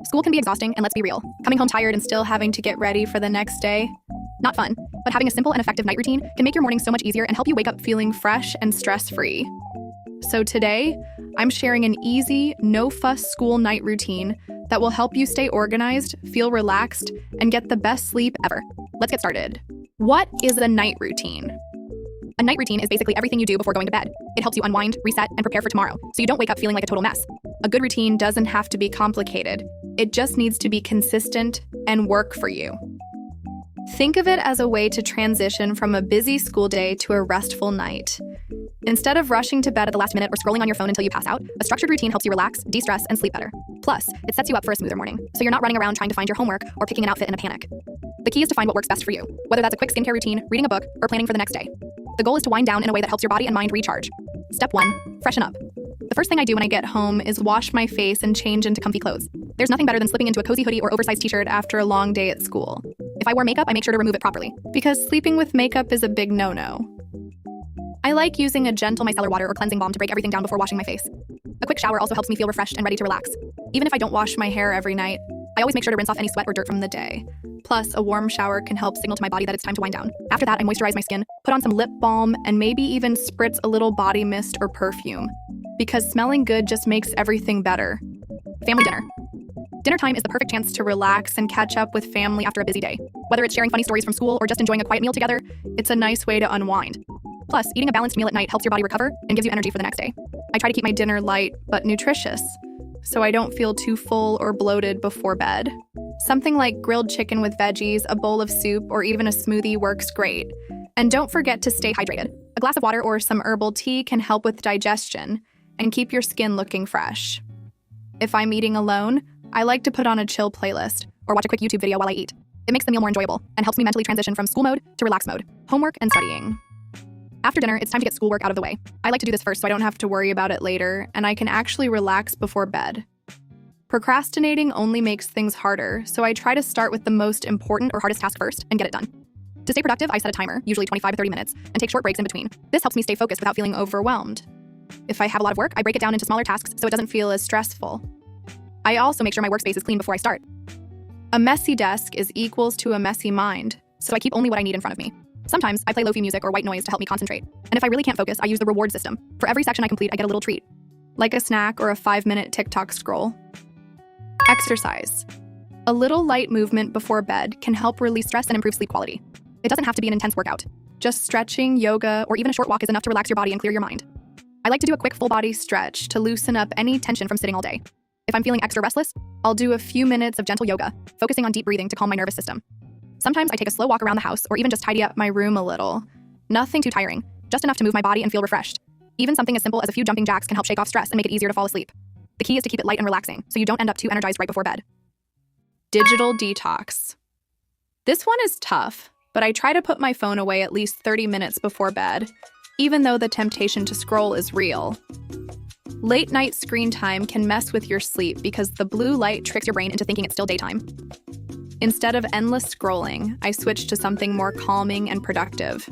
School can be exhausting, and let's be real. Coming home tired and still having to get ready for the next day? Not fun. But having a simple and effective night routine can make your morning so much easier and help you wake up feeling fresh and stress-free. So today, I'm sharing an easy, no-fuss school night routine that will help you stay organized, feel relaxed, and get the best sleep ever. Let's get started. What is a night routine? A night routine is basically everything you do before going to bed. It helps you unwind, reset, and prepare for tomorrow, so you don't wake up feeling like a total mess. A good routine doesn't have to be complicated. It just needs to be consistent and work for you. Think of it as a way to transition from a busy school day to a restful night. Instead of rushing to bed at the last minute or scrolling on your phone until you pass out, a structured routine helps you relax, de-stress, and sleep better. Plus, it sets you up for a smoother morning, so you're not running around trying to find your homework or picking an outfit in a panic. The key is to find what works best for you, whether that's a quick skincare routine, reading a book, or planning for the next day. The goal is to wind down in a way that helps your body and mind recharge. Step 1. Freshen up. The first thing I do when I get home is wash my face and change into comfy clothes. There's nothing better than slipping into a cozy hoodie or oversized t-shirt after a long day at school. If I wear makeup, I make sure to remove it properly, because sleeping with makeup is a big no-no. I like using a gentle micellar water or cleansing balm to break everything down before washing my face. A quick shower also helps me feel refreshed and ready to relax. Even if I don't wash my hair every night, I always make sure to rinse off any sweat or dirt from the day. Plus, a warm shower can help signal to my body that it's time to wind down. After that, I moisturize my skin, put on some lip balm, and maybe even spritz a little body mist or perfume, because smelling good just makes everything better. Family dinner. Dinner time is the perfect chance to relax and catch up with family after a busy day. Whether it's sharing funny stories from school or just enjoying a quiet meal together, it's a nice way to unwind. Plus, eating a balanced meal at night helps your body recover and gives you energy for the next day. I try to keep my dinner light but nutritious, so I don't feel too full or bloated before bed. Something like grilled chicken with veggies, a bowl of soup, or even a smoothie works great. And don't forget to stay hydrated. A glass of water or some herbal tea can help with digestion and keep your skin looking fresh. If I'm eating alone, I like to put on a chill playlist or watch a quick YouTube video while I eat. It makes the meal more enjoyable and helps me mentally transition from school mode to relax mode, homework and studying. After dinner, it's time to get schoolwork out of the way. I like to do this first so I don't have to worry about it later, and I can actually relax before bed. Procrastinating only makes things harder, so I try to start with the most important or hardest task first and get it done. To stay productive, I set a timer, usually 25 to 30 minutes, and take short breaks in between. This helps me stay focused without feeling overwhelmed. If I have a lot of work, I break it down into smaller tasks so it doesn't feel as stressful. I also make sure my workspace is clean before I start. A messy desk is equals to a messy mind, so I keep only what I need in front of me. Sometimes I play lo-fi music or white noise to help me concentrate. And if I really can't focus, I use the reward system. For every section I complete, I get a little treat, like a snack or a 5-minute TikTok scroll. Exercise. A little light movement before bed can help release stress and improve sleep quality. It doesn't have to be an intense workout. Just stretching, yoga, or even a short walk is enough to relax your body and clear your mind. I like to do a quick full-body stretch to loosen up any tension from sitting all day. If I'm feeling extra restless, I'll do a few minutes of gentle yoga, focusing on deep breathing to calm my nervous system. Sometimes I take a slow walk around the house or even just tidy up my room a little. Nothing too tiring, just enough to move my body and feel refreshed. Even something as simple as a few jumping jacks can help shake off stress and make it easier to fall asleep. The key is to keep it light and relaxing, so you don't end up too energized right before bed. Digital detox. This one is tough, but I try to put my phone away at least 30 minutes before bed, even though the temptation to scroll is real. Late night screen time can mess with your sleep because the blue light tricks your brain into thinking it's still daytime. Instead of endless scrolling, I switch to something more calming and productive.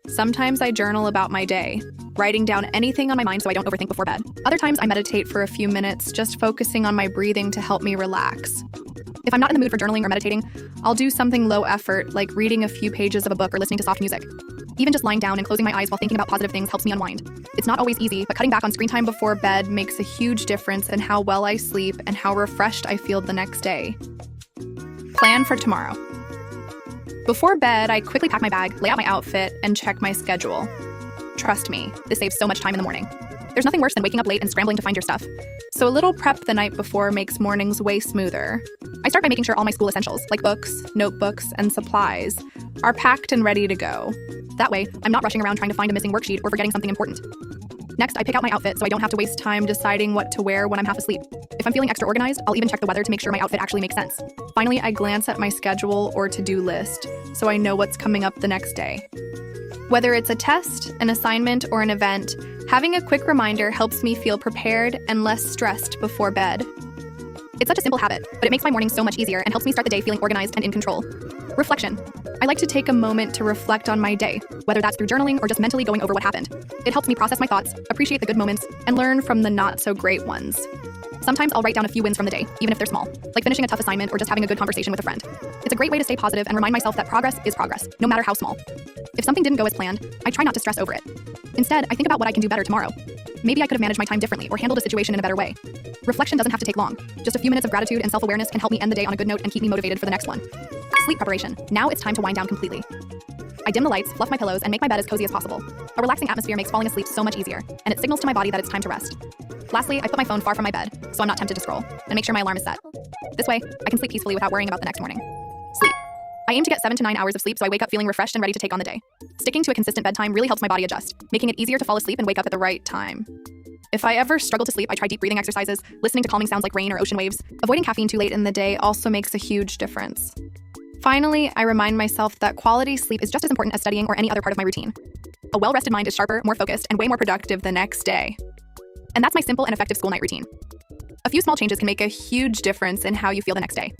Sometimes I journal about my day, writing down anything on my mind so I don't overthink before bed. Other times I meditate for a few minutes, just focusing on my breathing to help me relax. If I'm not in the mood for journaling or meditating, I'll do something low effort, like reading a few pages of a book or listening to soft music. Even just lying down and closing my eyes while thinking about positive things helps me unwind. It's not always easy, but cutting back on screen time before bed makes a huge difference in how well I sleep and how refreshed I feel the next day. Plan for tomorrow. Before bed, I quickly pack my bag, lay out my outfit, and check my schedule. Trust me, this saves so much time in the morning. There's nothing worse than waking up late and scrambling to find your stuff. So a little prep the night before makes mornings way smoother. I start by making sure all my school essentials, like books, notebooks, and supplies, are packed and ready to go. That way, I'm not rushing around trying to find a missing worksheet or forgetting something important. Next, I pick out my outfit so I don't have to waste time deciding what to wear when I'm half asleep. If I'm feeling extra organized, I'll even check the weather to make sure my outfit actually makes sense. Finally, I glance at my schedule or to-do list so I know what's coming up the next day. Whether it's a test, an assignment, or an event, having a quick reminder helps me feel prepared and less stressed before bed. It's such a simple habit, but it makes my morning so much easier and helps me start the day feeling organized and in control. Reflection. I like to take a moment to reflect on my day, whether that's through journaling or just mentally going over what happened. It helps me process my thoughts, appreciate the good moments, and learn from the not-so-great ones. Sometimes I'll write down a few wins from the day, even if they're small, like finishing a tough assignment or just having a good conversation with a friend. It's a great way to stay positive and remind myself that progress is progress, no matter how small. If something didn't go as planned, I try not to stress over it. Instead, I think about what I can do better tomorrow. Maybe I could have managed my time differently or handled a situation in a better way. Reflection doesn't have to take long. Just a few minutes of gratitude and self-awareness can help me end the day on a good note and keep me motivated for the next one. Sleep preparation. Now it's time to wind down completely. I dim the lights, fluff my pillows, and make my bed as cozy as possible. A relaxing atmosphere makes falling asleep so much easier, and it signals to my body that it's time to rest. Lastly, I put my phone far from my bed, so I'm not tempted to scroll, and make sure my alarm is set. This way, I can sleep peacefully without worrying about the next morning. Sleep. I aim to get 7 to 9 hours of sleep so I wake up feeling refreshed and ready to take on the day. Sticking to a consistent bedtime really helps my body adjust, making it easier to fall asleep and wake up at the right time. If I ever struggle to sleep, I try deep breathing exercises, listening to calming sounds like rain or ocean waves. Avoiding caffeine too late in the day also makes a huge difference. Finally, I remind myself that quality sleep is just as important as studying or any other part of my routine. A well-rested mind is sharper, more focused, and way more productive the next day. And that's my simple and effective school night routine. A few small changes can make a huge difference in how you feel the next day.